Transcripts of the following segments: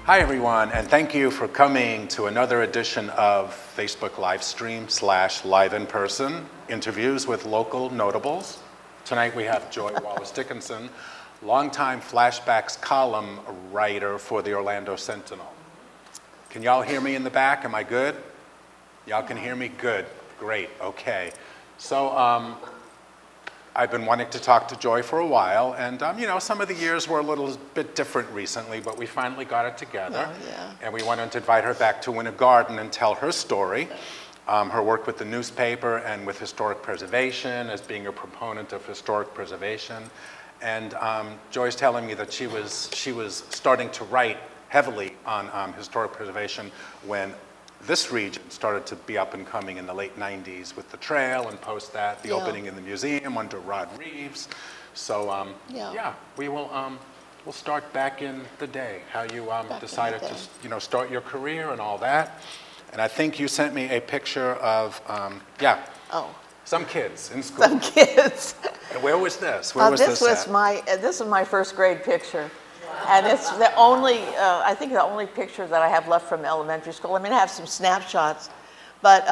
Hi everyone, and thank you for coming to another edition of Facebook live stream / live in person interviews with local notables. Tonight we have Joy Wallace Dickinson, longtime flashbacks column writer for the Orlando Sentinel. Can y'all hear me in the back? Am I good? Y'all can hear me? Good. Great. Okay. So I've been wanting to talk to Joy for a while, and you know, some of the years were a little bit different recently, but we finally got it together. Oh, yeah. And we wanted to invite her back to Winter Garden and tell her story, her work with the newspaper and with historic preservation, as being a proponent of historic preservation. And Joy's telling me that she was starting to write heavily on historic preservation when this region started to be up and coming in the late 90s with the trail, and post that, the opening in the museum under Rod Reeves. So yeah, we'll start back in the day, how you decided to start your career and all that. And I think you sent me a picture of, some kids in school. Some kids. And where was this? Where was this This is my first grade picture. And it's the only, I think the only picture that I have left from elementary school. I mean, I have some snapshots, but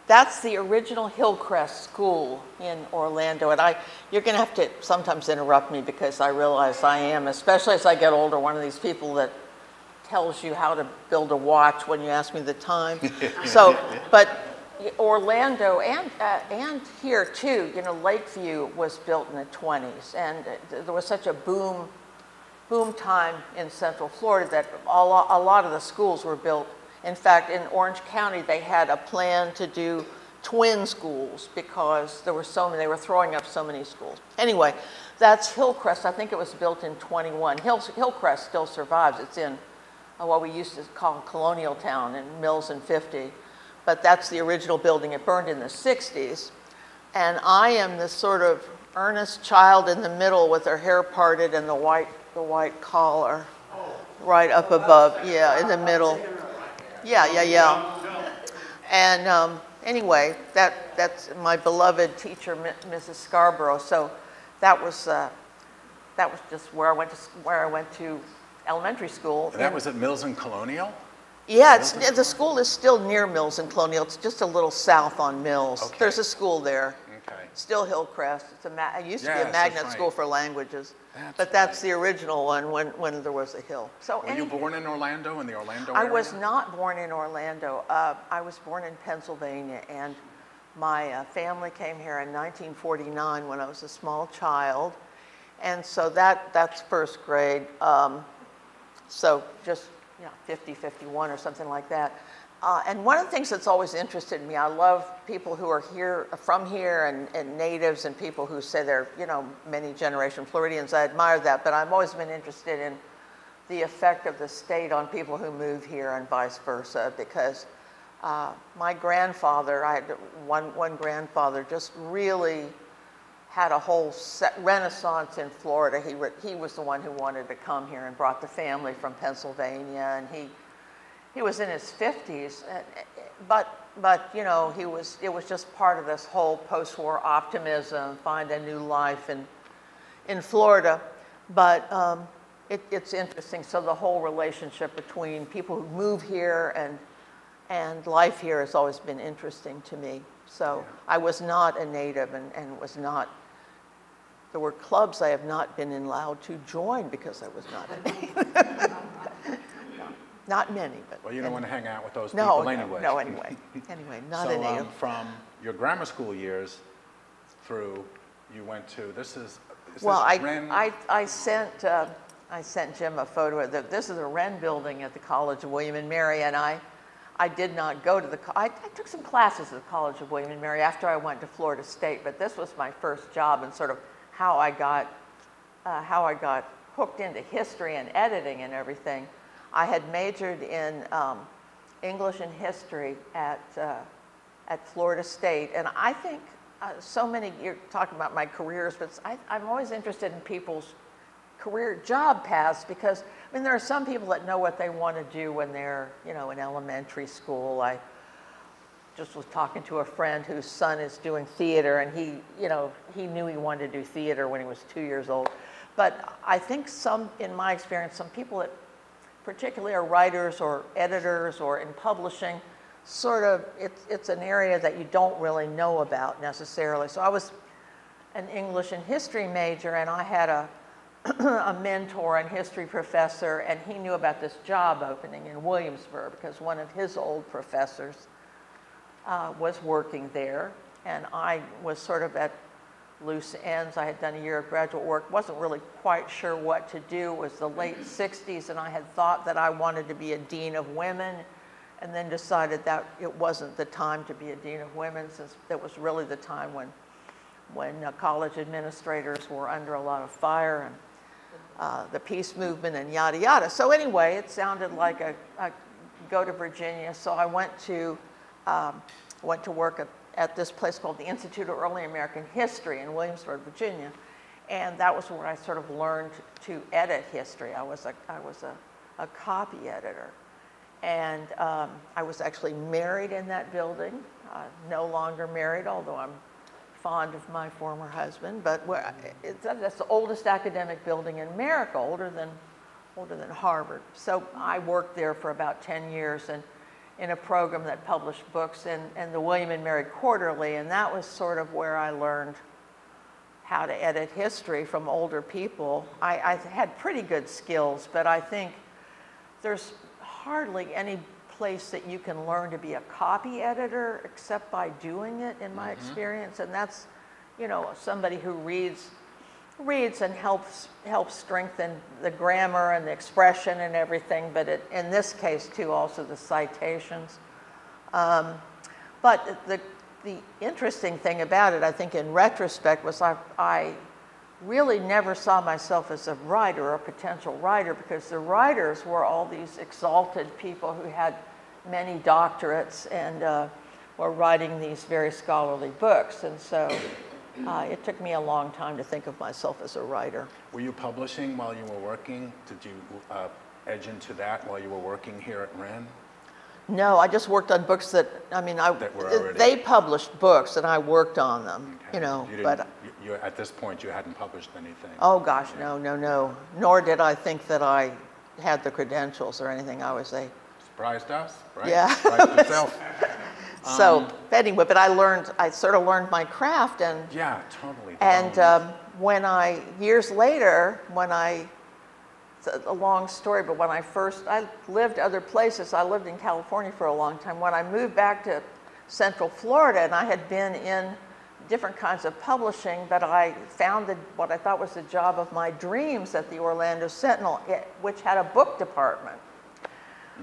that's the original Hillcrest School in Orlando. And you're going to have to sometimes interrupt me, because I realize I am, especially as I get older, one of these people that tells you how to build a watch when you ask me the time. So, but Orlando and here too, you know, Lakeview was built in the 20s, and there was such a boom time in Central Florida that a lot of the schools were built. In fact, in Orange County, they had a plan to do twin schools because there were so many, they were throwing up so many schools. Anyway, that's Hillcrest. I think it was built in 21. Hillcrest still survives. It's in what we used to call Colonial Town in Mills and 50. But that's the original building. It burned in the 60s. And I am this sort of earnest child in the middle with her hair parted and the white collar right up above, in the middle. And anyway, that's my beloved teacher, Mrs. Scarborough. So that was just where I went to elementary school. And that was at Mills and Colonial? Yeah, the school is still near Mills and Colonial. It's just a little south on Mills. Okay. There's a school there. Okay. Still Hillcrest. It used to be a magnet school for languages. That's the original one when there was a hill. So were you born in Orlando, in the Orlando area? I was not born in Orlando. I was born in Pennsylvania, and my family came here in 1949 when I was a small child. And so that's first grade. So just 50, 51 or something like that. And one of the things that's always interested me, I love people who are from here, and natives, and people who say they're, many generation Floridians. I admire that, but I've always been interested in the effect of the state on people who move here and vice versa, because my grandfather, I had one grandfather, just really had a whole renaissance in Florida. He was the one who wanted to come here and brought the family from Pennsylvania, and he was in his 50s, but it was just part of this whole post-war optimism, find a new life in Florida. But it's interesting. So the whole relationship between people who move here and life here has always been interesting to me. So I was not a native, and was not. There were clubs I have not been allowed to join because I was not a native. Not many, but... Well, you don't want to hang out with those people anyway. No, anyway, not a native. So from your grammar school years through, you went to, I sent Jim a photo of this is the Wren building at the College of William and Mary, and I did not go to I took some classes at the College of William and Mary after I went to Florida State, but this was my first job, and sort of how I got hooked into history and editing and everything. I had majored in English and history at Florida State, and I think you're talking about my careers, but I'm always interested in people's career job paths, because I mean, there are some people that know what they want to do when they're in elementary school. I just was talking to a friend whose son is doing theater, and he knew he wanted to do theater when he was 2 years old. But I think in my experience, some people that particularly are writers or editors or in publishing, sort of, it's an area that you don't really know about necessarily. So I was an English and history major, and I had a mentor and history professor, and he knew about this job opening in Williamsburg because one of his old professors was working there, and I was sort of at loose ends. I had done a year of graduate work, wasn't really quite sure what to do. It was the late 60s, and I had thought that I wanted to be a dean of women, and then decided that it wasn't the time to be a dean of women, since that was really the time when college administrators were under a lot of fire, and the peace movement and yada yada. So anyway, it sounded like a go to Virginia. So I went to work at this place called the Institute of Early American History in Williamsburg, Virginia, and that was where I sort of learned to edit history. I was a copy editor, and I was actually married in that building. No longer married, although I'm fond of my former husband. But that's the oldest academic building in America, older than Harvard. So I worked there for about 10 years, and in a program that published books in the William and Mary Quarterly, and that was sort of where I learned how to edit history from older people. I had pretty good skills, but I think there's hardly any place that you can learn to be a copy editor except by doing it, in my experience, and that's, you know, somebody who reads and helps strengthen the grammar and the expression and everything, but in this case too, also the citations. But the interesting thing about it, I think in retrospect, was I really never saw myself as a writer or a potential writer, because the writers were all these exalted people who had many doctorates and were writing these very scholarly books, and so it took me a long time to think of myself as a writer. Were you publishing while you were working? Did you edge into that while you were working here at Wren? No, I just worked on books that, I mean, they published books and I worked on them, okay. You know. You, at this point, you hadn't published anything? Oh gosh, yeah. No. Nor did I think that I had the credentials or anything. I was a... Surprised us, right? Yeah. Surprised yourself. So anyway, but I sort of learned my craft, and yeah, totally. And years later, it's a long story, but when I lived other places. I lived in California for a long time. When I moved back to Central Florida, and I had been in different kinds of publishing, but I founded what I thought was the job of my dreams at the Orlando Sentinel, which had a book department.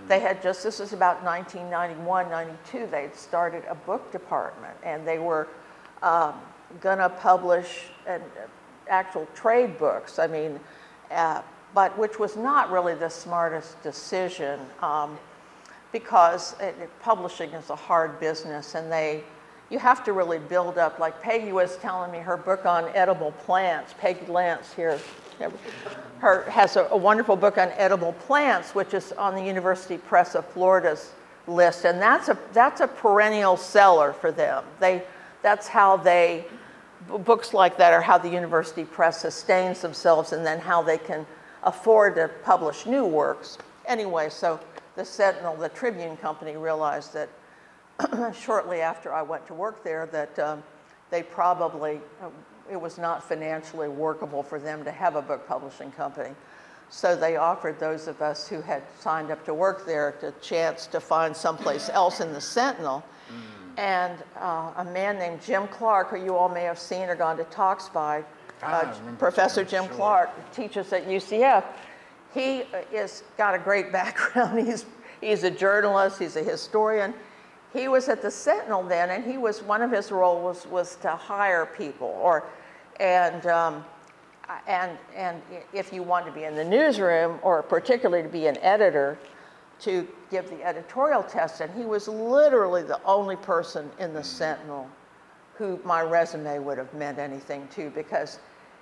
They had this was about 1991, 92, they'd started a book department, and they were gonna publish actual trade books, I mean, but which was not really the smartest decision, because publishing is a hard business, and you have to really build up, like Peggy was telling me her book on edible plants, Peggy Lance here, has a wonderful book on edible plants, which is on the University Press of Florida's list, and that's a perennial seller for them. That's how books like that are how the University Press sustains themselves, and then how they can afford to publish new works. Anyway, so the Sentinel, the Tribune company, realized that shortly after I went to work there that it was not financially workable for them to have a book publishing company. So they offered those of us who had signed up to work there the chance to find someplace else in the Sentinel. And a man named Jim Clark, who you all may have seen or gone to talks by, Professor Jim Clark, teaches at UCF. He got a great background. He's a journalist, he's a historian. He was at the Sentinel then, and one of his roles was to hire people, and if you want to be in the newsroom, or particularly to be an editor, to give the editorial test. And he was literally the only person in the Sentinel who my resume would have meant anything to, because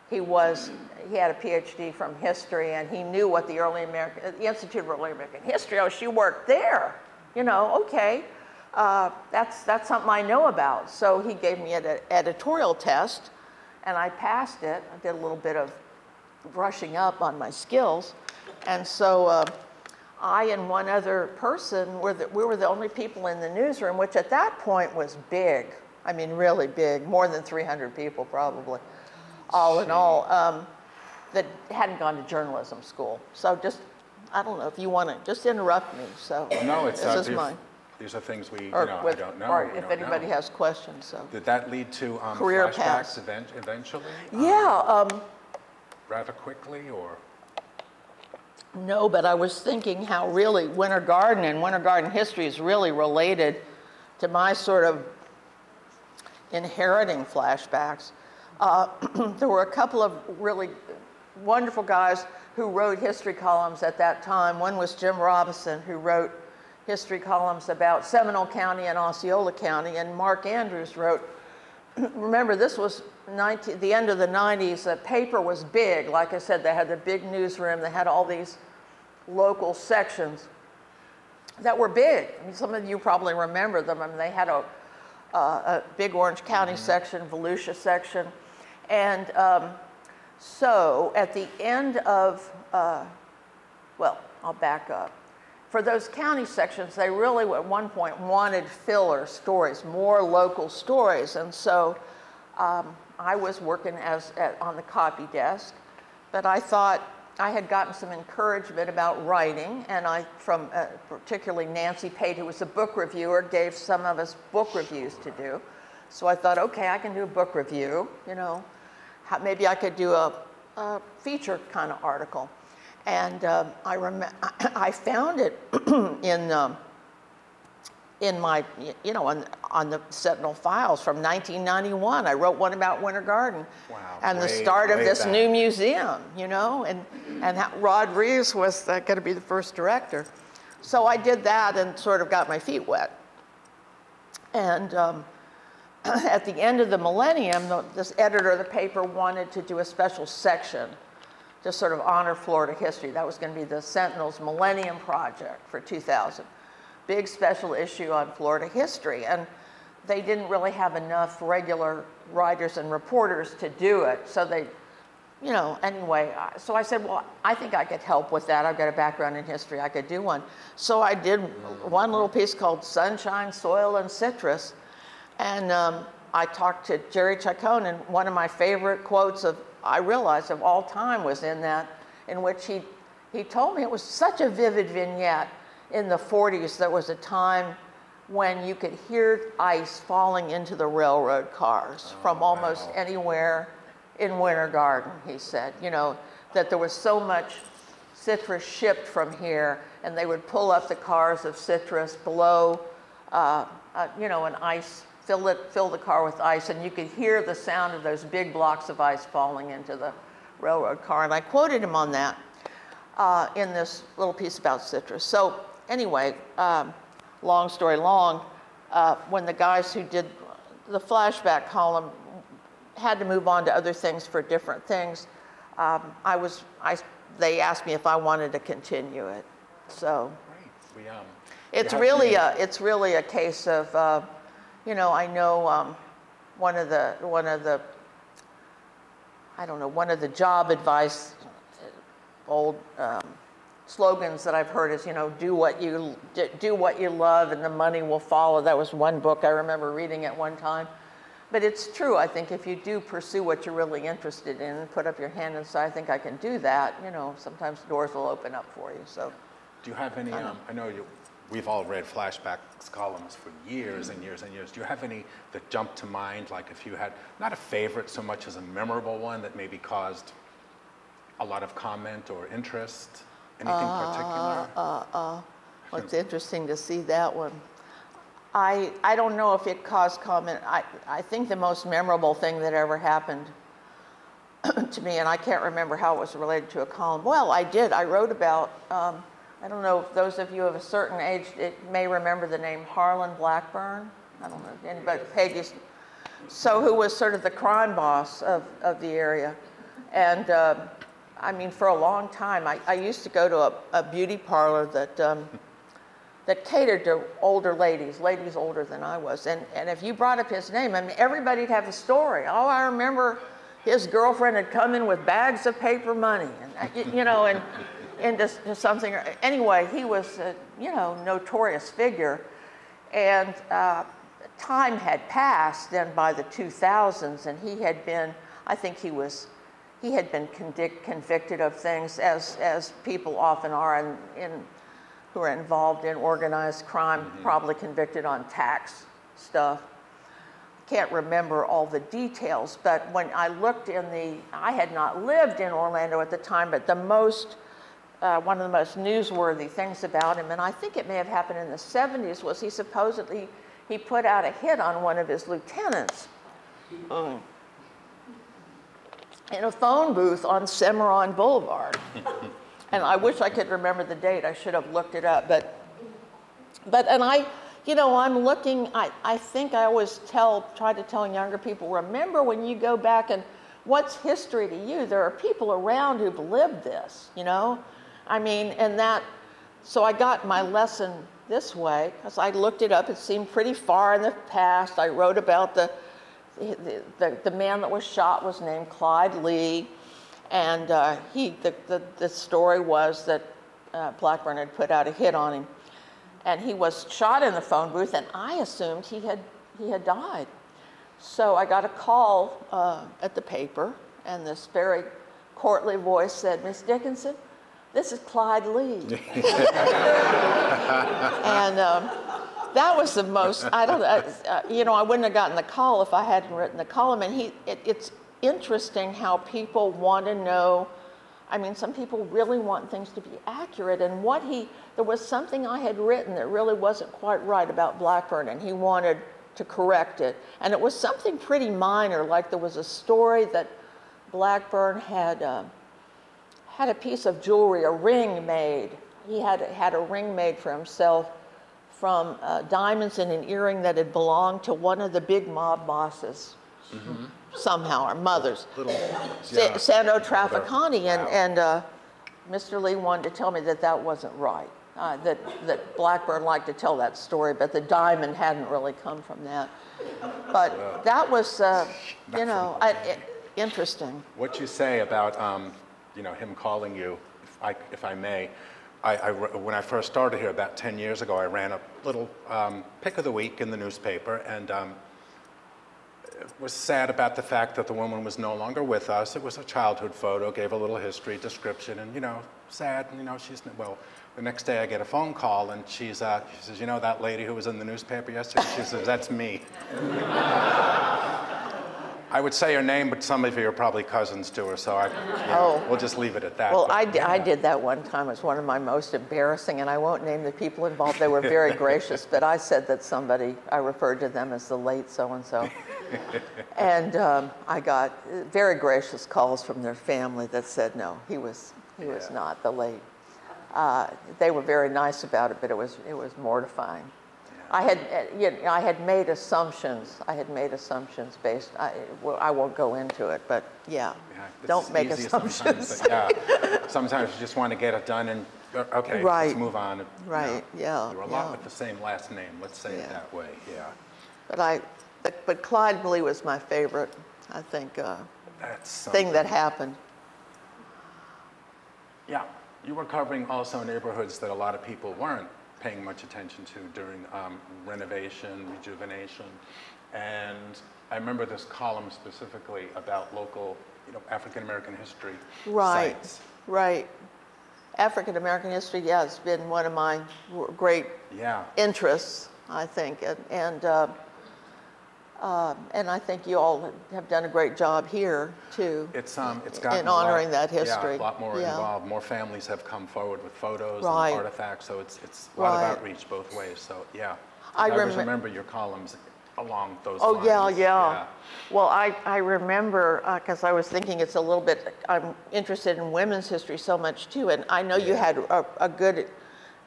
he had a PhD from history, and he knew what the Institute of Early American History, she worked there, you know, okay. That's something I know about. So he gave me an editorial test, and I passed it. I did a little bit of brushing up on my skills. And so I and one other person we were the only people in the newsroom, which at that point was big. I mean, really big, more than 300 people probably, all in all, that hadn't gone to journalism school. So just, I don't know if you want to just interrupt me. So no, it's this is mine. These are things we, Or I don't know. Or if anybody has questions. So. Did that lead to career flashbacks paths eventually? Yeah. Rather quickly, or? No, but I was thinking how really Winter Garden and Winter Garden history is really related to my sort of inheriting flashbacks. There were a couple of really wonderful guys who wrote history columns at that time. One was Jim Robinson, who wrote history columns about Seminole County and Osceola County, and Mark Andrews wrote, remember this was the end of the 90s, the paper was big. Like I said, they had the big newsroom, they had all these local sections that were big. I mean, some of you probably remember them. I mean, they had a big Orange County section, Volusia section. And so at the end of, well, I'll back up. For those county sections, they really at one point wanted filler stories, more local stories. And so I was working on the copy desk, but I thought I had gotten some encouragement about writing, and from particularly Nancy Pate, who was a book reviewer, gave some of us book reviews to do. So I thought, okay, I can do a book review, you know. Maybe I could do a feature kind of article. And I found it in my, you know, on the Sentinel files from 1991. I wrote one about Winter Garden. Wow, and the start of this new museum, you know, and Rod Reeves was going to be the first director. So I did that and sort of got my feet wet. And at the end of the millennium, this editor of the paper wanted to do a special section to sort of honor Florida history. That was going to be the Sentinel's Millennium Project for 2000. Big special issue on Florida history. And they didn't really have enough regular writers and reporters to do it. So they, you know, anyway, so I said, well, I think I could help with that. I've got a background in history. I could do one. So I did one little piece called Sunshine, Soil, and Citrus. And I talked to Jerry Chacon, and one of my favorite quotes I realized of all time was in that, in which he told me it was such a vivid vignette. In the 40s, there was a time when you could hear ice falling into the railroad cars from almost anywhere in Winter Garden, he said. You know, that there was so much citrus shipped from here, and they would pull up the cars of citrus below, you know, an ice, fill the car with ice, and you could hear the sound of those big blocks of ice falling into the railroad car. And I quoted him on that in this little piece about citrus. So anyway, long story long, when the guys who did the flashback column had to move on to other things for different things, they asked me if I wanted to continue it. So it's really a case of, you know, I know one of the job advice, old slogans that I've heard is, you know, do what you love and the money will follow. That was one book I remember reading at one time. But it's true, I think if you do pursue what you're really interested in, put up your hand and say, I think I can do that, you know, sometimes doors will open up for you. So, do you have any, I know we've all read flashbacks columns for years and years and years. Do you have any that jump to mind, like if you had, not a favorite so much as a memorable one that maybe caused a lot of comment or interest? Anything particular? Well, it's interesting to see that one. I don't know if it caused comment. I think the most memorable thing that ever happened to me, and I can't remember how it was related to a column. Well, I did. I wrote about, I don't know if those of you of a certain age may remember the name Harlan Blackburn. I don't know if anybody, Peggy's, so who was sort of the crime boss of the area. And I mean, for a long time, I used to go to a beauty parlor that catered to older ladies older than I was. And if you brought up his name, I mean, everybody'd have a story. Oh, I remember his girlfriend had come in with bags of paper money, and you know, and into something. Anyway, he was a, you know, notorious figure, and time had passed then by the 2000s, and he had been, I think he had been convicted of things, as people often are who are involved in organized crime, probably convicted on tax stuff. Can't remember all the details, but when I looked I had not lived in Orlando at the time, but one of the most newsworthy things about him, and I think it may have happened in the 70s, was he put out a hit on one of his lieutenants in a phone booth on Cimarron Boulevard. And I wish I could remember the date. I should have looked it up, and you know, I'm looking, I think I always try to tell younger people, remember when you go back and what's history to you? There are people around who've lived this, you know? I mean, so I got my lesson this way, because I looked it up. It seemed pretty far in the past. I wrote about the man that was shot was named Clyde Lee, and the story was that Blackburn had put out a hit on him. And he was shot in the phone booth, and I assumed he had died. So I got a call at the paper, and this very courtly voice said, "Miss Dickinson, this is Clyde Lee." And that was the most, you know, I wouldn't have gotten the call if I hadn't written the column. And it's interesting how people want to know. I mean, some people really want things to be accurate, and there was something I had written that really wasn't quite right about Blackburn, and he wanted to correct it. And it was something pretty minor, like there was a story that Blackburn had a piece of jewelry, a ring made. He had a ring made for himself from diamonds in an earring that had belonged to one of the big mob bosses. Somehow, our mothers, Sando Trafficani, and Mr. Lee wanted to tell me that wasn't right, that Blackburn liked to tell that story, but the diamond hadn't really come from that. But that was, you know, interesting. What you say about, you know, him calling you, if I may, when I first started here about 10 years ago, I ran a little pick of the week in the newspaper, and was sad about the fact that the woman was no longer with us. It was a childhood photo, gave a little history, description, and, you know, sad, and, you know, well, the next day I get a phone call, and she says, "You know that lady who was in the newspaper yesterday?" She says, "That's me." I would say her name, but some of you are probably cousins to her, so we'll just leave it at that. Well, I did that one time. It was one of my most embarrassing, and I won't name the people involved. They were very gracious, but I said that I referred to them as the late so-and-so. And I got very gracious calls from their family that said, no, he was not the late. They were very nice about it, but it was mortifying. I had made assumptions. Based. I won't go into it, but don't make assumptions. Sometimes you just want to get it done and okay, let's move on. Right. Yeah. There were a lot with the same last name. Let's say it that way. Yeah. But Clyde Lee was my favorite. I think thing that happened. Yeah. You were covering also neighborhoods that a lot of people weren't paying much attention to during renovation, rejuvenation. And I remember this column specifically about local, you know, African-American history sites. Right. African-American history, it's been one of my great interests, I think. And I think you all have done a great job here too. It's gotten in honoring that history. Yeah, a lot more involved. More families have come forward with photos and artifacts, so it's a lot of outreach both ways. So I always remember your columns along those lines. Yeah. Well, I remember because I was thinking it's a little bit. I'm interested in women's history so much too, and I know you had a good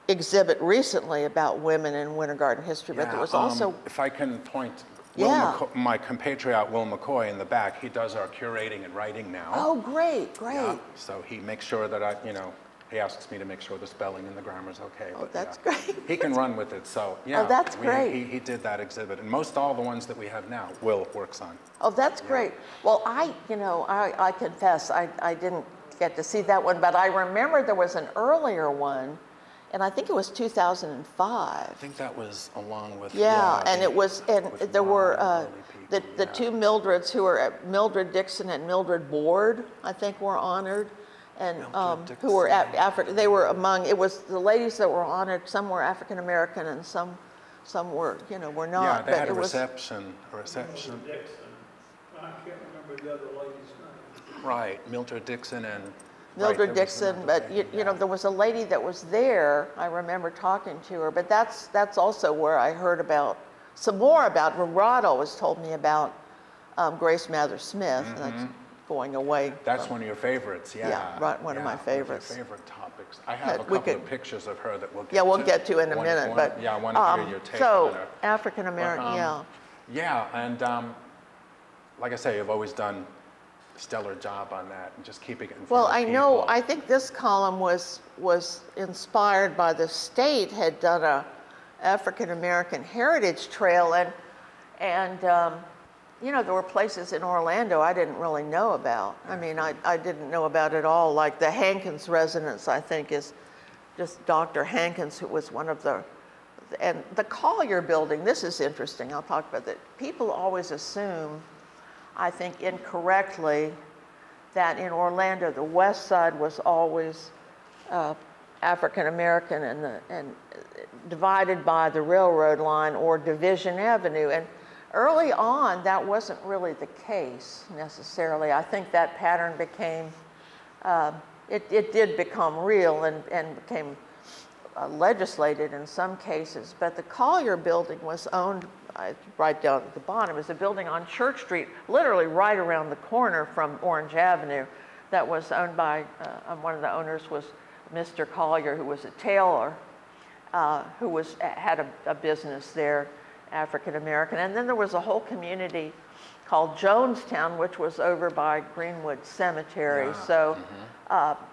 exhibit recently about women in Winter Garden history, but there was also. If I can point. My compatriot, Will McCoy, in the back, he does our curating and writing now. Oh, great. Yeah, so he makes sure that he asks me to make sure the spelling and the grammar's okay. Oh, that's great. He can run with it, so Oh, that's great. He did that exhibit, and most all the ones that we have now, Will works on. Oh, that's great. Well, I confess, I didn't get to see that one. But I remember there was an earlier one, and I think it was 2005. I think that was along with and it was, and there were the two Mildreds who were Mildred Dixon and Mildred Ward, I think, were honored, and who were African. They were among. It was the ladies that were honored. Some were African American, and some were, were not. Yeah, they but had a was, reception. Dixon. I can't remember the other lady's name. Right, Mildred Dixon and. Mildred Dixon, but you know, there was a lady that was there. I remember talking to her, but that's also where I heard about some more about. Rod always told me about Grace Mather Smith. And that's going away. That's one of your favorites, yeah. Yeah, right, one of my favorites. Your favorite topics. I have a couple of pictures of her that we'll get to. Yeah, we'll get to in a minute, but yeah, I want to hear your take so on her. African American, Yeah, and like I say, you've always done a stellar job on that and just keeping it in front Well, of I people. know. I think this column was inspired by the state had done a African American Heritage Trail, and you know, there were places in Orlando I didn't really know about. I mean, I didn't know about it all. Like the Hankins residence, I think, is just Dr. Hankins, who was one of the, and the Collier building. This is interesting. I'll talk about that. People always assume, I think incorrectly, that in Orlando the west side was always African American and divided by the railroad line or Division Avenue. And early on, that wasn't really the case necessarily. I think that pattern became, it did become real and became legislated in some cases. But the Collier building was owned, right down at the bottom, is a building on Church Street, literally right around the corner from Orange Avenue, that was owned by, one of the owners was Mr. Collier, who was a tailor, who had a business there, African American. And then there was a whole community called Jonestown, which was over by Greenwood Cemetery. Yeah. So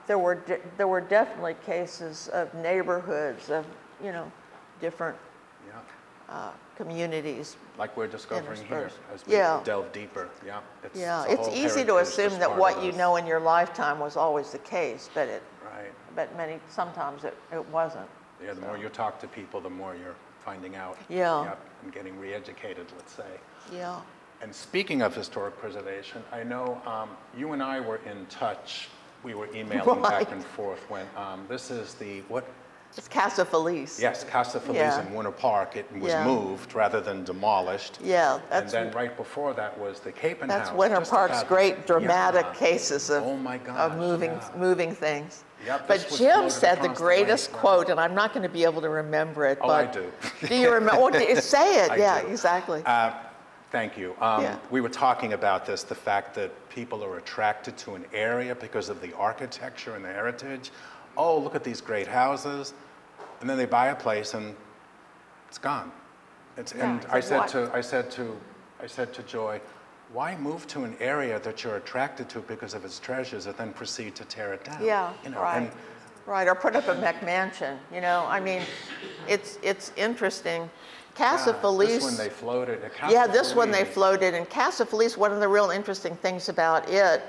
there were definitely cases of neighborhoods of, you know, different communities. Like we're discovering here as we delve deeper. Yeah, it's easy to assume that what you know in your lifetime was always the case, but sometimes it wasn't. Yeah, the more you talk to people, the more you're finding out. Yeah. Yep, and getting re-educated, let's say. Yeah. And speaking of historic preservation, I know you and I were in touch. We were emailing back and forth when this is the, what? It's Casa Feliz. Yes, Casa Feliz in Winter Park. It was moved rather than demolished. Yeah. And then right before that was the Capen House. That's Winter Park's great dramatic cases of, oh my gosh, of moving things. Yep, but Jim said the greatest quote, and I'm not going to be able to remember it. Oh, but I do. Do you remember? Well, say it. I do. Exactly. Thank you. We were talking about this, the fact that people are attracted to an area because of the architecture and the heritage. Oh, look at these great houses. And then they buy a place and it's gone. And I said to Joy, why move to an area that you're attracted to because of its treasures and then proceed to tear it down? Yeah, you know, right. Right, or put up a McMansion, you know. I mean, it's interesting. Casa Feliz. This one they floated. This one they floated. And Casa Feliz, one of the real interesting things about it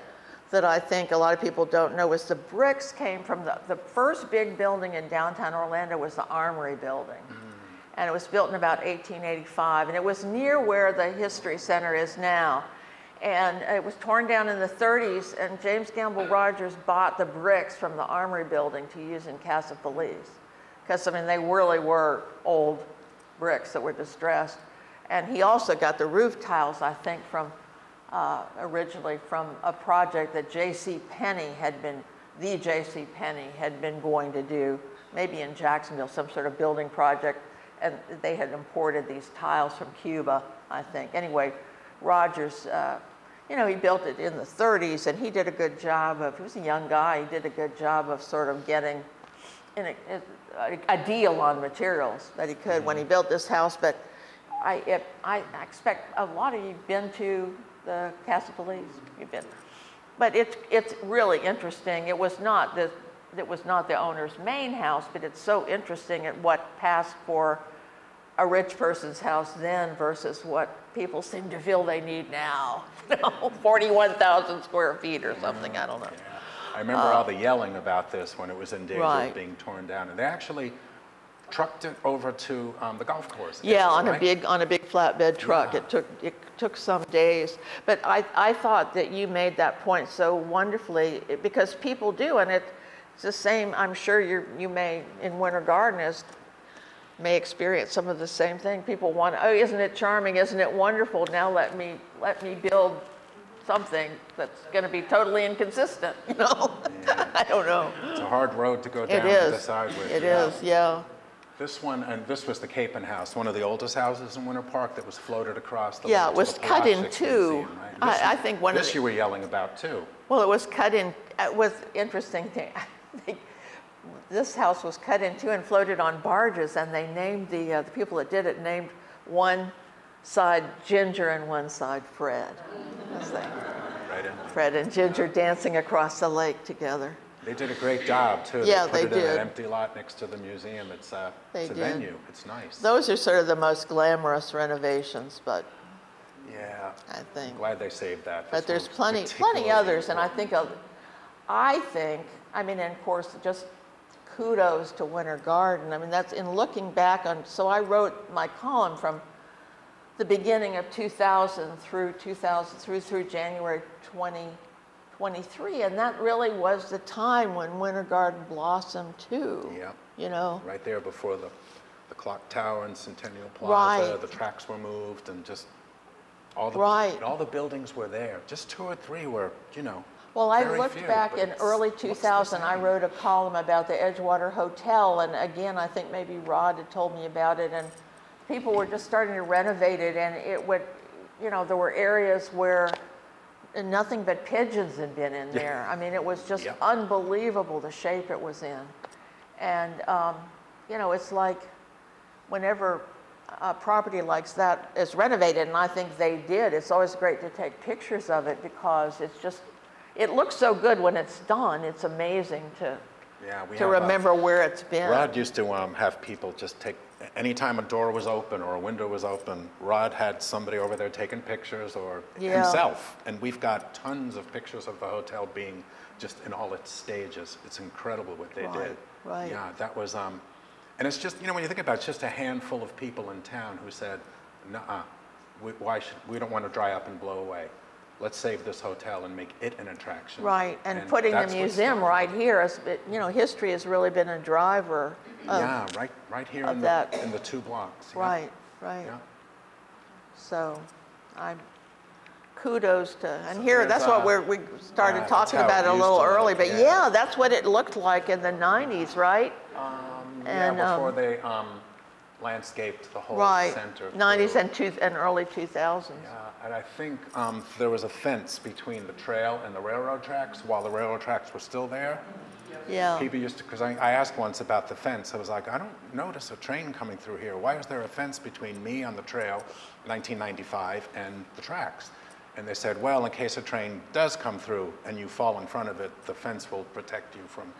that I think a lot of people don't know is the bricks came from the first big building in downtown Orlando was the Armory building. And it was built in about 1885. And it was near where the History Center is now. And it was torn down in the 30s, and James Gamble Rogers bought the bricks from the Armory building to use in Casa Feliz. Because, I mean, they really were old bricks that were distressed. And he also got the roof tiles, I think, from originally from a project that J.C. Penney had been going to do, maybe in Jacksonville, some sort of building project. And they had imported these tiles from Cuba, I think. Anyway, Rogers, you know, he built it in the 30s, and he did a good job of, he was a young guy, he did a good job of sort of getting a deal on materials that he could when he built this house. But I expect a lot of you've been to the Casa Feliz. You've been, but it's really interesting. It was not the owner's main house, but it's so interesting at what passed for a rich person's house then versus what people seem to feel they need now. 41,000 square feet or something, I don't know. I remember all the yelling about this when it was in danger Right. of being torn down. And they actually trucked it over to the golf course. Yeah, area, on a big flatbed truck. Yeah. It took some days, but I thought that you made that point so wonderfully because people do, and it's the same. I'm sure you may in Winter Garden may experience some of the same thing. People want, oh, isn't it charming? Isn't it wonderful? Now let me build something that's going to be totally inconsistent. You know, Yeah. I don't know. It's a hard road to go down It is. to decide with. It is. Yeah. This one, and this was the Capen House, one of the oldest houses in Winter Park that was floated across the Yeah, lake it to was the cut in Polaczek two. Museum, right? I think one of This the, you were yelling about too. well, it was cut in. It was interesting thing. This house was cut in two and floated on barges, and they named the people that did it named one side Ginger and one side Fred. Right in. Fred and Ginger dancing across the lake together. They did a great job too. Yeah, they they put it in did. an empty lot next to the museum. It's a They did. venue. It's nice. Those are sort of the most glamorous renovations, but Yeah. I think. Glad they saved that. But This there's one's plenty particularly others, and I important. think, I mean, and of course, just kudos to Winter Garden. I mean, that's in looking back on, so I wrote my column from the beginning of 2000 through January 2023, and that really was the time when Winter Garden blossomed too. Yep. You know? Right there before the clock tower and Centennial Plaza, Right. the tracks were moved, and just all the Right. all the buildings were there. Just two or three were, you know. Well, I very looked few, back but in it's- early looks the 2000, I same. wrote a column about the Edgewater Hotel, and again, I think maybe Rod had told me about it, and people were just starting to renovate it, and it would, you know, there were areas where nothing but pigeons had been in there. I mean, it was just Yep. unbelievable the shape it was in. And, you know, it's like whenever a property like that is renovated, and I think they did, it's always great to take pictures of it because it's just, it looks so good when it's done. It's amazing to remember where it's been. Rod used to have people just take, anytime a door was open or a window was open, Rod had somebody over there taking pictures or Yeah. himself. And we've got tons of pictures of the hotel being just in all its stages. It's incredible what they did. Right. Yeah, that was, and it's just, you know, when you think about it, it's just a handful of people in town who said, nuh-uh, we don't want to dry up and blow away. Let's save this hotel and make it an attraction. Right, and putting the that's what museum started right it. here, you know, history has really been a driver of, Yeah, right here of in that. the 2 blocks. Yeah. Right. Yeah. So, kudos to, and here, there's, that's what we started that's talking how it about it a used little to look, early, but yeah. yeah, that's what it looked like in the 90s, right? And, Yeah, before they landscaped the whole Right, center. 90s through. and early 2000s. Yeah, and I think there was a fence between the trail and the railroad tracks while the railroad tracks were still there. Yeah, People used to, because I asked once about the fence. I was like, I don't notice a train coming through here. Why is there a fence between me on the trail, 1995, and the tracks? And they said, well, in case a train does come through and you fall in front of it, the fence will protect you from.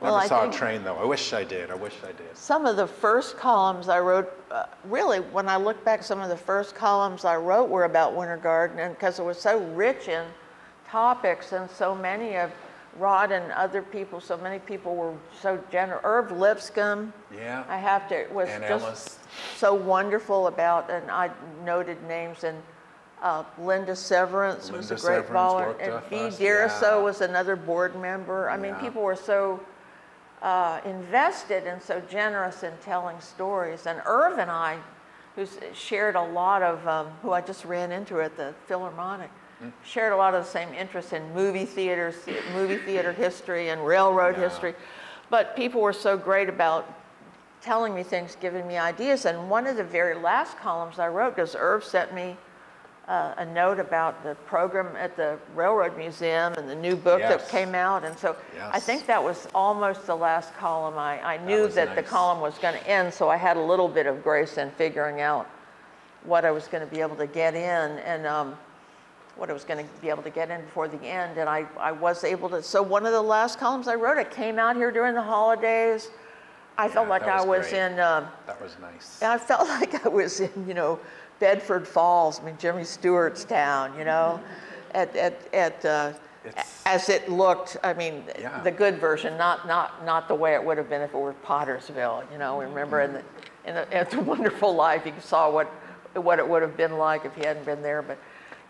Well, Never I saw a think- train, though. I wish I did. I wish I did. some of the first columns I wrote, really, when I look back, some of the first columns I wrote were about Winter Garden, and because it was so rich in topics, and so many of Rod and other people, so many people were so generous. Irv Lipscomb, Yeah. I have to, was And just Ellis. so wonderful about, and I noted names, and Linda Severance was a Linda great Severance baller, worked and with B. us, Diriso yeah. was another board member. I mean, Yeah. people were so invested and so generous in telling stories. And Irv and I, who shared a lot of, who I just ran into at the Philharmonic, shared a lot of the same interests in movie theater history and railroad Yeah. history. But people were so great about telling me things, giving me ideas. And one of the very last columns I wrote, because Irv sent me a note about the program at the Railroad Museum and the new book that Yes. came out. And so I Yes. think that was almost the last column. I knew was that the nice. column was going to end, so I had a little bit of grace in figuring out what I was going to be able to get in and what I was going to be able to get in before the end. And I was able to, so one of the last columns I wrote, it came out here during the holidays. I felt Yeah, like that I was was great. in, That was nice. I felt like I was in, you know, Bedford Falls, I mean, Jimmy Stewart's town, you know, at as it looked, I mean, Yeah. the good version, not the way it would have been if it were Pottersville. You know, remember in It's a Wonderful Life, you saw what it would have been like if he hadn't been there. But,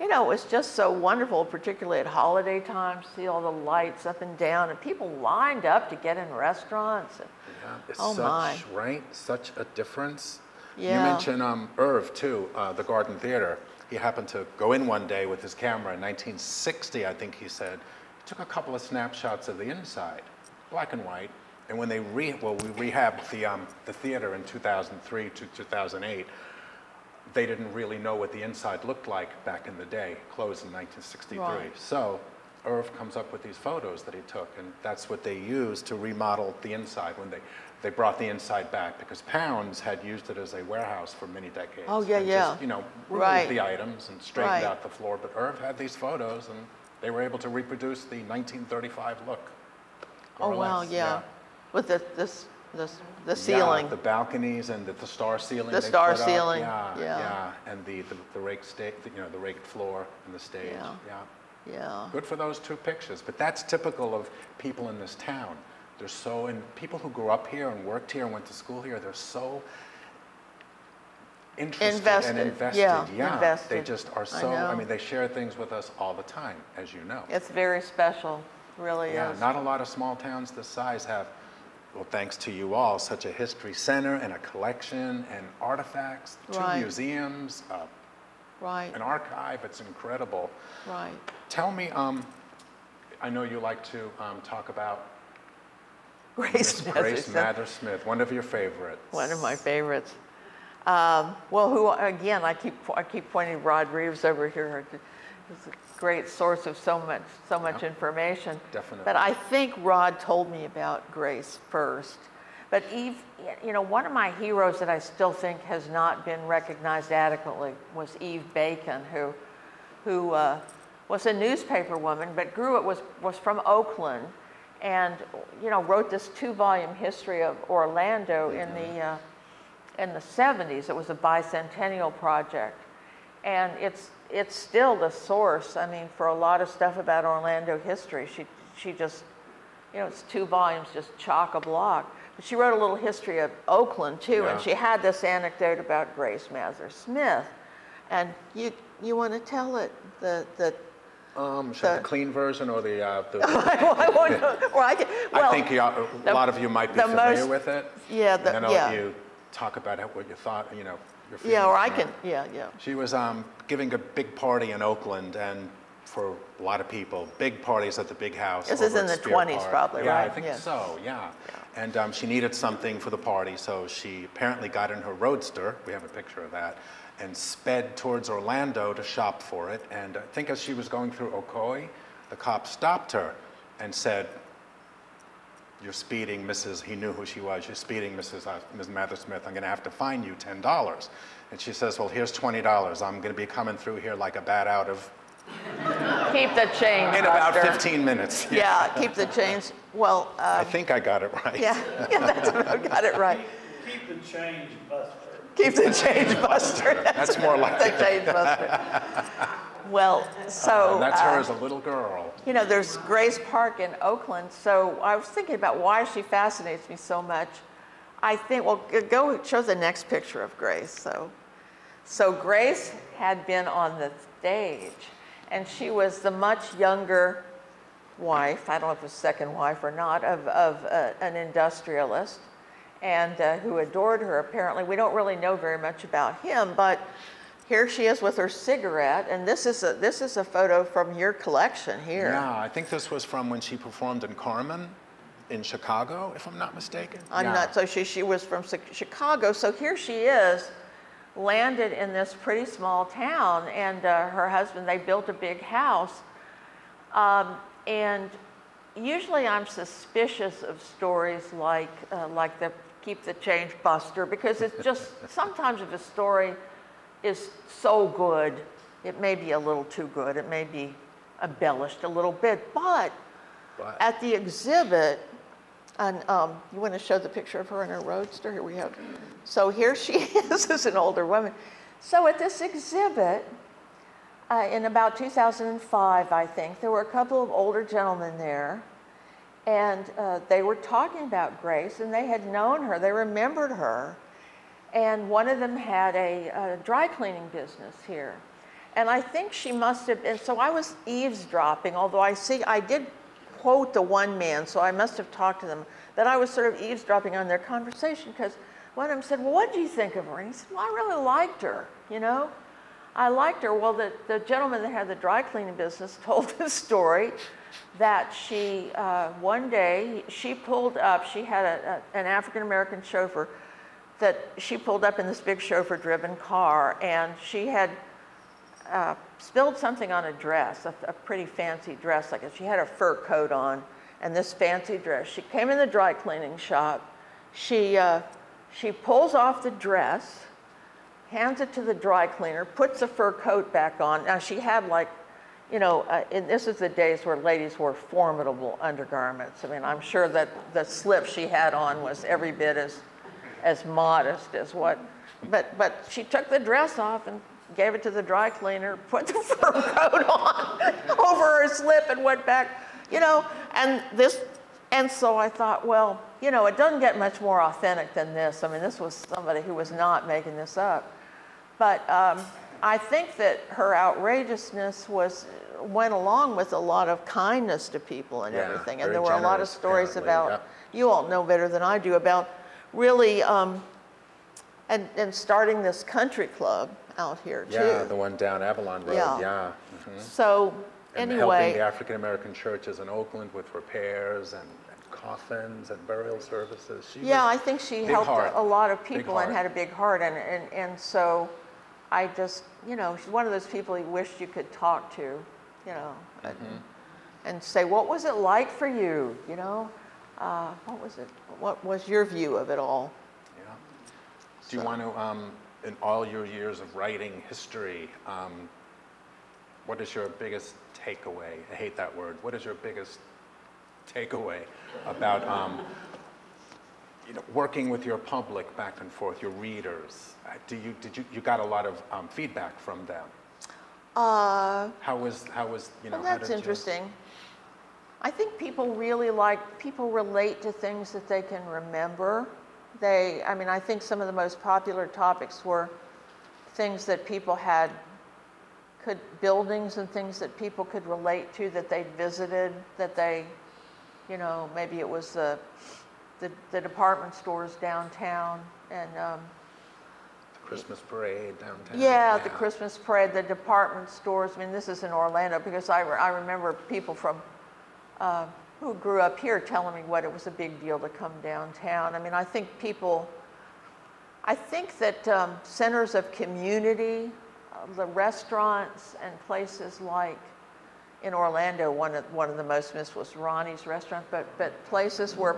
you know, it was just so wonderful, particularly at holiday times, see all the lights up and down, and people lined up to get in restaurants. And, Yeah, it's oh my. right? Such a difference. Yeah. You mentioned Irv, too, the Garden Theater. He happened to go in one day with his camera in 1960, I think he said. He took a couple of snapshots of the inside, black and white. And when we rehabbed the theater in 2003 to 2008, they didn't really know what the inside looked like back in the day, closed in 1963. Right. So Irv comes up with these photos that he took, and that's what they used to remodel the inside when they brought the inside back, because Pounds had used it as a warehouse for many decades. Oh, yeah, and yeah. Just, you know, removed Right. the items and straightened Right. out the floor. But Irv had these photos, and they were able to reproduce the 1935 look. more Oh, or wow, less. yeah. With the ceiling. Yeah, the balconies and the star ceiling. The they star put up. ceiling, Yeah, yeah. and the raked stage, you know, the raked floor and the stage. Yeah. Yeah. Yeah. Good for those two pictures. But that's typical of people in this town. They're so, and people who grew up here and worked here and went to school here, they're so interested and invested. Yeah, invested. They just are so, know. I mean, they share things with us all the time, as you know. It's very special, really Yeah, is. not a lot of small towns this size have, well, thanks to you all, such a history center and a collection and artifacts, two Right. museums, Right, an archive. It's incredible. right. Tell me, I know you like to talk about Grace Grace Mather-Smith. Mather-Smith, one of your favorites. One of my favorites. Well, again, I keep pointing Rod Reeves over here. He's a great source of so much information. Definitely. But I think Rod told me about Grace first. But Eve, you know, one of my heroes that I still think has not been recognized adequately was Eve Bacon, who was a newspaper woman, but was from Oakland, and you know, wrote this 2-volume history of Orlando in the 70s. It was a bicentennial project, and it's still the source. I mean, for a lot of stuff about Orlando history, she just, you know, it's 2 volumes, just chock-a-block. But she wrote a little history of Oakland too, Yeah. and she had this anecdote about Grace Mather-Smith, and you want to tell it Should the clean version or the I won't know. Or I can, well, I think a lot of you might be familiar with it. Yeah, And then I'll let you talk about what you thought, you know, your feelings. Yeah, or I on can, it. yeah. She was giving a big party in Oakland, and for a lot of people, big parties at the big house. This is over in at the Spear 20s Park. probably, yeah, right? I think Yeah. so, yeah. And she needed something for the party, so she apparently got in her roadster, we have a picture of that, and sped towards Orlando to shop for it. And I think as she was going through Ocoee, the cop stopped her and said, "You're speeding, Mrs." He knew who she was. "You're speeding, Ms. Mather-Smith. I'm going to have to fine you $10. And she says, "Well, here's $20. I'm going to be coming through here like a bat out of..." Keep the change, In about Buster. 15 minutes. Yeah, keep the change. Well, I think I got it right. yeah, I got it right. Keep the change, Buster. Keep the change, Buster. That's more like the it. change, Buster. Well, so And that's her as a little girl. you know, there's Grace Park in Oakland. So I was thinking about why she fascinates me so much. I think, well, go show the next picture of Grace. So Grace had been on the stage, and she was the much younger wife, I don't know if it was second wife or not, of an industrialist, and who adored her, apparently. We don't really know very much about him, but here she is with her cigarette, and this is a photo from your collection here. Yeah, I think this was from when she performed in Carmen in Chicago, if I'm not mistaken. I'm not, so she was from Chicago, so here she is, landed in this pretty small town, and her husband, they built a big house. And usually I'm suspicious of stories like the Keep the Change Buster, because it's just, sometimes if a story is so good, it may be a little too good, it may be embellished a little bit, but at the exhibit, and you want to show the picture of her in her roadster? Here we have. So here she is as an older woman. So at this exhibit, in about 2005, I think, there were a couple of older gentlemen there, and they were talking about Grace, and they had known her, they remembered her, and one of them had a dry cleaning business here. And I think she must have, and so I was eavesdropping, although I did quote the one man, so I must have talked to them, that I was sort of eavesdropping on their conversation, because one of them said, well, what did you think of her? And he said, well, I really liked her, you know? I liked her. Well, the gentleman that had the dry cleaning business told the story that she, one day, she pulled up, she had an African-American chauffeur, that she pulled up in this big chauffeur-driven car, and she had spilled something on a dress, a pretty fancy dress, like she had a fur coat on, and this fancy dress. She came in the dry cleaning shop, she pulls off the dress, hands it to the dry cleaner, puts the fur coat back on. Now she had like, you know, and this is the days where ladies wore formidable undergarments. I mean, I'm sure that the slip she had on was every bit as modest as what, but she took the dress off and gave it to the dry cleaner, put the fur coat on over her slip and went back, you know, and so I thought, well, you know, it doesn't get much more authentic than this. I mean, this was somebody who was not making this up. But I think that her outrageousness went along with a lot of kindness to people and everything. And there were a lot of stories about, you all know better than I do, about really, and starting this country club out here too. Yeah, the one down Avalon Road, yeah. So and anyway. helping the African-American churches in Oakland with repairs and coffins and burial services. I think she helped a lot of people and had a big heart. And so I just, you know, she's one of those people you wished you could talk to, you know, and say, what was it like for you, you know? What was your view of it all? Yeah. Do you want to, in all your years of writing history, what is your biggest takeaway? I hate that word. What is your biggest takeaway about you know, working with your public back and forth, your readers? You got a lot of feedback from them? How was you know? Well, that's interesting. I think people relate to things that they can remember. I mean, I think some of the most popular topics were things that people had, buildings and things that people could relate to, that they'd visited, that they, you know, maybe it was the department stores downtown, and the Christmas parade downtown. Yeah, the Christmas parade, the department stores. I mean, this is in Orlando, because I remember people from who grew up here telling me what it was a big deal to come downtown. I mean, I think that centers of community, the restaurants and places like in Orlando, one of the most missed was Ronnie's restaurant, but places where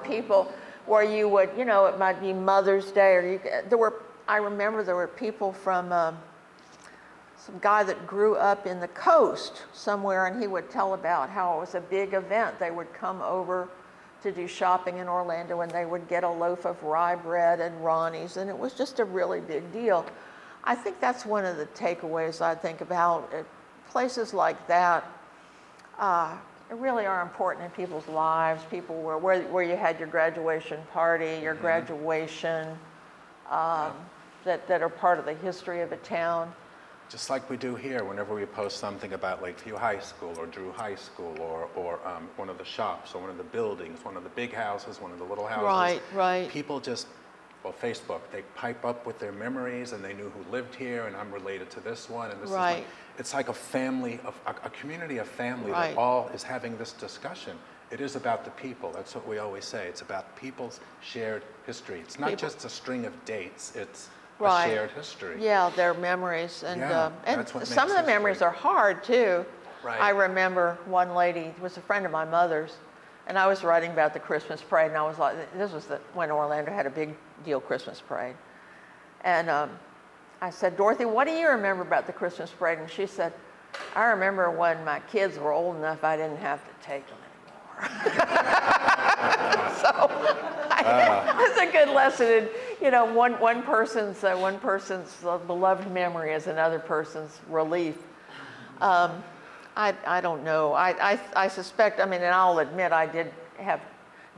you would, you know, it might be Mother's Day, or I remember there were people from some guy that grew up in the coast somewhere, and he would tell about how it was a big event. They would come over to do shopping in Orlando, and they would get a loaf of rye bread and Ronnie's, and it was just a really big deal. I think that's one of the takeaways I think about. Places like that really are important in people's lives. People where you had your graduation party, your graduation, that are part of the history of a town. Just like we do here, whenever we post something about Lakeview High School or Drew High School or one of the shops or one of the buildings, one of the big houses, one of the little houses. Right. People just, well, Facebook, they pipe up with their memories, and they knew who lived here, and I'm related to this one, and this is one. It's like a family, a community of family that all is having this discussion. It is about the people. That's what we always say. It's about people's shared history. It's not just a string of dates. It's a shared history. Yeah, their memories. And, and that's what some of the memories are hard, too. Right. I remember one lady, was a friend of my mother's, and I was writing about the Christmas parade, and I was like, this was when Orlando had a big deal Christmas parade. And I said, Dorothy, what do you remember about the Christmas parade? And she said, I remember when my kids were old enough I didn't have to take them anymore. So it's a good lesson in, you know, one person's beloved memory is another person's relief. I don't know. I suspect, I mean, and I'll admit I did have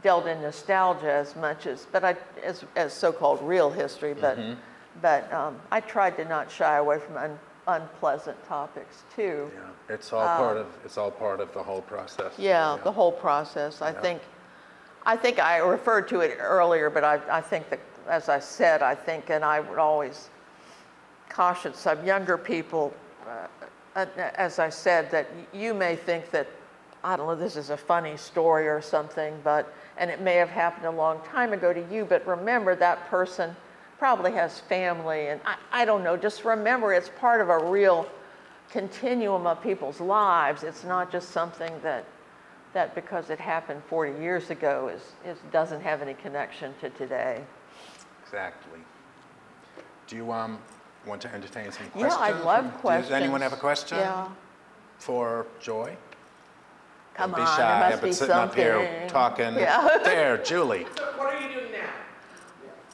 dealt in nostalgia as much as, but as so-called real history, but I tried to not shy away from unpleasant topics too. Yeah, it's all part of the whole process. Yeah, the whole process. I think I referred to it earlier, but I think that, as I said, and I would always caution some younger people, as I said, that you may think that, I don't know, this is a funny story or something, and it may have happened a long time ago to you, but remember that person probably has family, and I don't know, just remember it's part of a real continuum of people's lives. It's not just something that because it happened 40 years ago doesn't have any connection to today. Exactly. Do you want to entertain some questions? Yeah, I'd love questions. Does anyone have a question? Yeah. For Joy? Come Don't on, be shy. there must I've been be sitting up here something. talking. Yeah. There, Julie. So what are you doing now?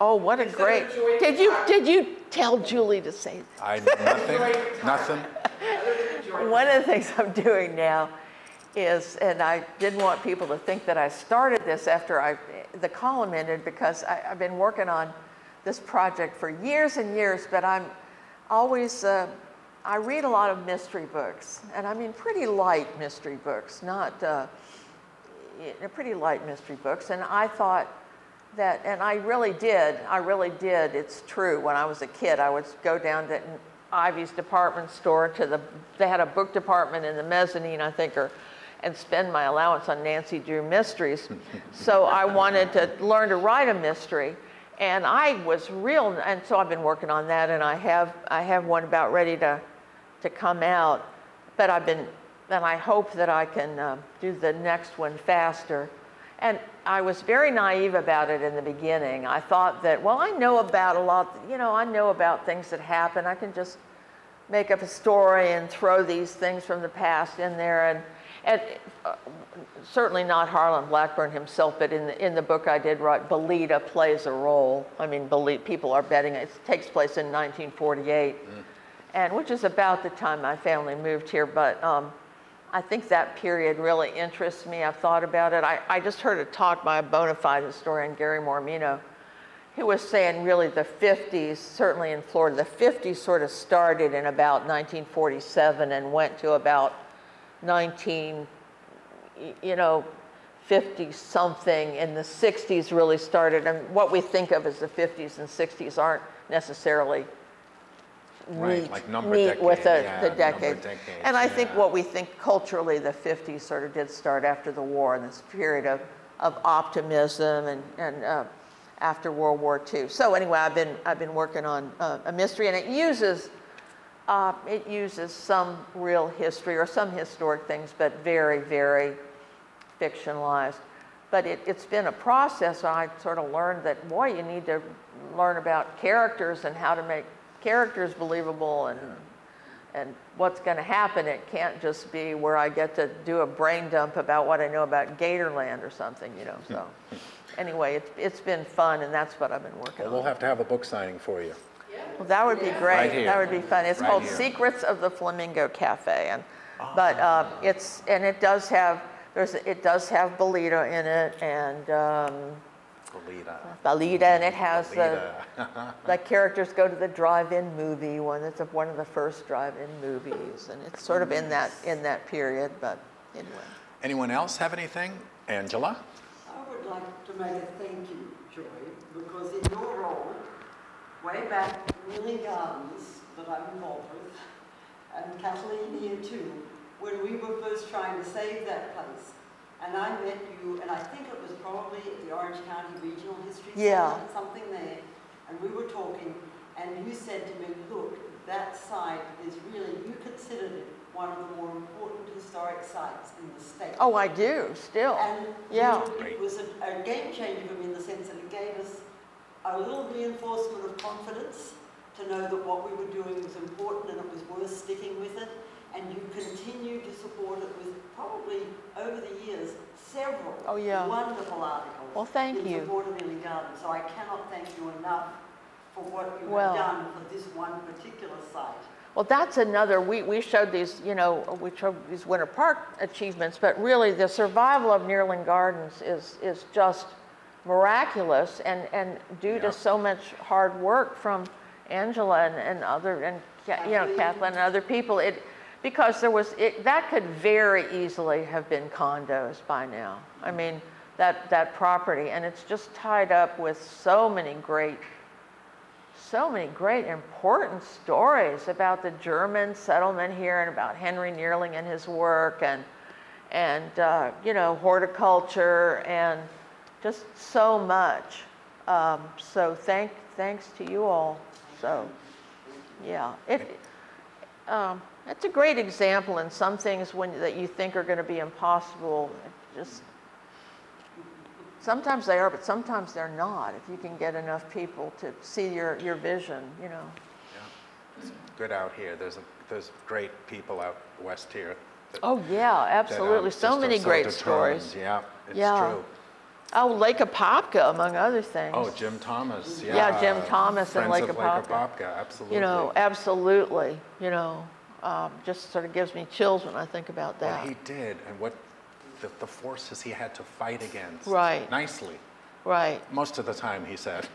Oh, what a great! Did you tell Julie to say that? Nothing. One of the things I'm doing now is, and I didn't want people to think that I started this after the column ended, because I've been working on this project for years and years, but I'm always, I read a lot of mystery books, and I mean pretty light mystery books, not, pretty light mystery books, and I thought that, and I really did, it's true, when I was a kid, I would go down to Ivy's department store they had a book department in the mezzanine, I think, and spend my allowance on Nancy Drew mysteries. So I wanted to learn to write a mystery, and and so I've been working on that, and I have one about ready to come out, but I hope that I can do the next one faster. And I was very naive about it in the beginning. I thought that, well, I know about a lot, I know about things that happen. I can just make up a story and throw these things from the past in there. And certainly not Harlan Blackburn himself, but in the book I did write, Belita plays a role. I mean, people are betting it takes place in 1948, and which is about the time my family moved here. But I think that period really interests me. I've thought about it. I just heard a talk by a bona fide historian, Gary Mormino, who was saying really the 50s, certainly in Florida, the 50s sort of started in about 1947 and went to about 50 something, and the 60s really started, and what we think of as the 50s and 60s aren't necessarily Right, like neat with the decade. And I think yeah. what we think culturally, the 50s sort of did start after the war, and this period of optimism and after World War II. So anyway, I've been working on a mystery, and it uses some real history or some historic things, but very, very fictionalized. But it's been a process. I sort of learned that, boy, you need to learn about characters and how to make characters believable and what's going to happen. It can't just be where I get to do a brain dump about what I know about Gatorland or something, So anyway, it's been fun, and that's what I've been working on. We'll have to have a book signing for you. Well, that would be great. Right here. That would be fun. It's Right called here. Secrets of the Flamingo Cafe, but it does have Belita in it, and Belita, and it has the characters go to the drive-in movie one. It's one of the first drive-in movies, and it's sort of in that period. But anyway. Anyone else have anything? Angela? I would like to make a thank you, Joy, because in your role, way back Wheeling Gardens that I'm involved with, and Kathleen here too, when we were first trying to save that place, and I met you, and I think it was probably at the Orange County Regional History Yeah. Center, something there, and we were talking, and you said to me, look, that site is really, you considered it one of the more important historic sites in the state. Oh, I do, still. And yeah. it was a game changer for me in the sense that it gave us a little reinforcement of confidence to know that what we were doing was important and it was worth sticking with it. And you continue to support it with probably, over the years, several wonderful articles in support of Wheeling Gardens. So I cannot thank you enough for what you have done for this one particular site. Well, that's another, we showed these, you know, we showed these Winter Park achievements, but really the survival of Nearland Gardens is just miraculous, and due to so much hard work from Angela and other, and you know, Kathleen and other people, because there was, that could very easily have been condos by now. I mean, that property, and it's just tied up with so many great important stories about the German settlement here, and about Henry Nearling and his work, and you know, horticulture, and just so much. So thanks to you all. So yeah, it's a great example, and some things that you think are going to be impossible, just sometimes they are, but sometimes they're not, if you can get enough people to see your vision, you know. Yeah, it's good out here. There's great people out west here. Oh yeah, absolutely. So many great stories. Yeah, it's true. Oh, Lake Apopka, among other things. Oh, Jim Thomas. Yeah, yeah, Jim Thomas and Lake Apopka. Absolutely. You know, absolutely. You know, just sort of gives me chills when I think about that. Well, he did, and what the forces he had to fight against. Right. Nicely. Right. Most of the time, he said.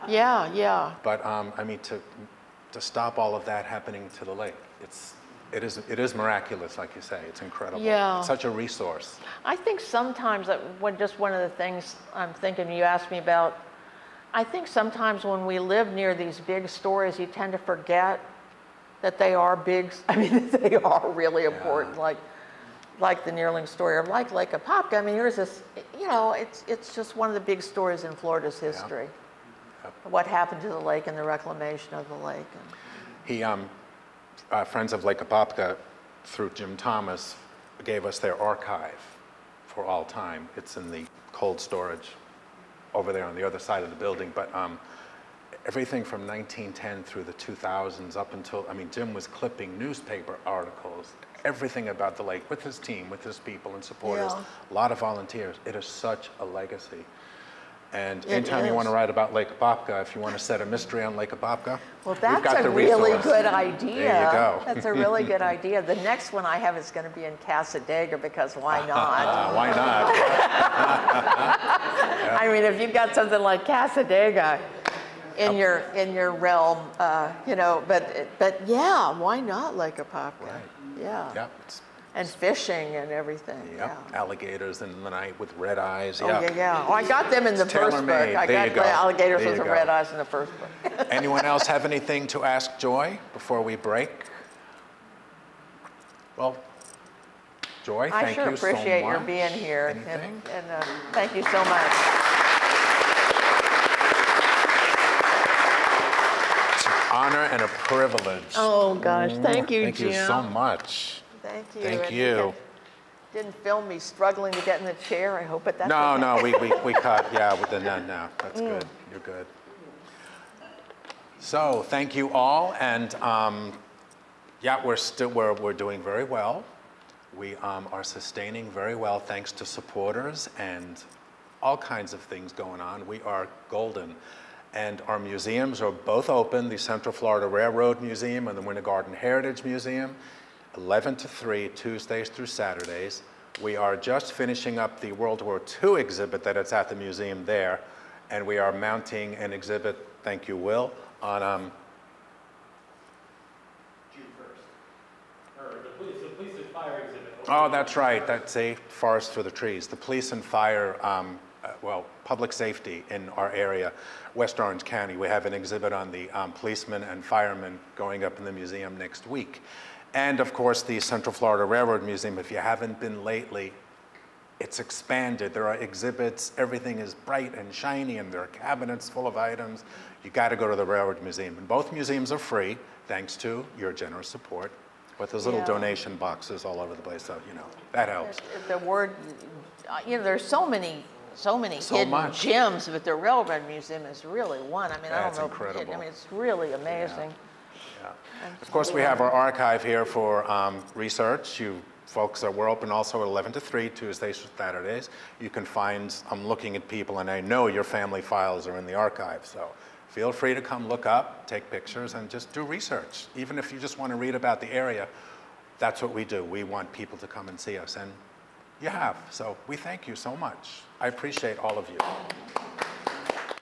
Yeah, yeah. But I mean, to stop all of that happening to the lake, it is miraculous, like you say. It's incredible. Yeah. It's such a resource. I think sometimes just one of the things I'm thinking you asked me about, I think sometimes when we live near these big stories, you tend to forget that they are big. I mean, they are really important, like the Nearling story, or like Lake Apopka. I mean, here's this, you know, it's just one of the big stories in Florida's history. Yep. What happened to the lake and the reclamation of the lake. He, Friends of Lake Apopka, through Jim Thomas, gave us their archive for all time. It's in the cold storage over there on the other side of the building. But everything from 1910 through the 2000s up until, I mean, Jim was clipping newspaper articles, everything about the lake with his team, with his people and supporters, a lot of volunteers. It is such a legacy. And anytime you want to write about Lake Apopka, if you want to set a mystery on Lake Apopka, well, that's got the really resource. Good idea. There you go. That's a really good idea. The next one I have is going to be in Casadega, because why not? Why not? I mean, if you've got something like Casadega in your realm, you know, but yeah, why not Lake Apopka? Right. Yeah. Yep. And fishing and everything. Yep. Yeah. Alligators in the night with red eyes. Oh, yeah. Oh, I got them in the first book. I got the alligators with the red eyes in the first book. Anyone else have anything to ask Joy before we break? Well, Joy, thank you so much. I sure appreciate your being here. Anything? And thank you so much. It's an honor and a privilege. Oh, gosh. Thank you, Jim. Thank you so much. Thank you. Thank you. Didn't film me struggling to get in the chair, I hope, but that's No, okay. no, we cut, yeah, with the no, that's good, you're good. So, thank you all, and yeah, we're doing very well. We are sustaining very well thanks to supporters and all kinds of things going on. We are golden. And our museums are both open, the Central Florida Railroad Museum and the Winter Garden Heritage Museum, 11 to 3, Tuesdays through Saturdays. We are just finishing up the World War II exhibit that is at the museum there, and we are mounting an exhibit, thank you, Will, on June 1st. Or the police and fire exhibit. Oh, that's right, that's a Forest for the Trees. The police and fire, well, public safety in our area, West Orange County. We have an exhibit on the policemen and firemen going up in the museum next week. And of course, the Central Florida Railroad Museum, if you haven't been lately, it's expanded. There are exhibits, everything is bright and shiny, and there are cabinets full of items. You gotta go to the Railroad Museum. And both museums are free, thanks to your generous support. But there's little donation boxes all over the place, so, you know, that helps. The word, you know, there's so many hidden gems, but the Railroad Museum is really one. I mean, I don't know. Incredible. I mean, it's really amazing. Yeah. Of course, we have our archive here for research. You folks, we're open also at 11 to 3, Tuesdays to Saturdays. You can find, I'm looking at people, and I know your family files are in the archive, so feel free to come look up, take pictures, and just do research. Even if you just want to read about the area, that's what we do. We want people to come and see us, and you have. So we thank you so much. I appreciate all of you.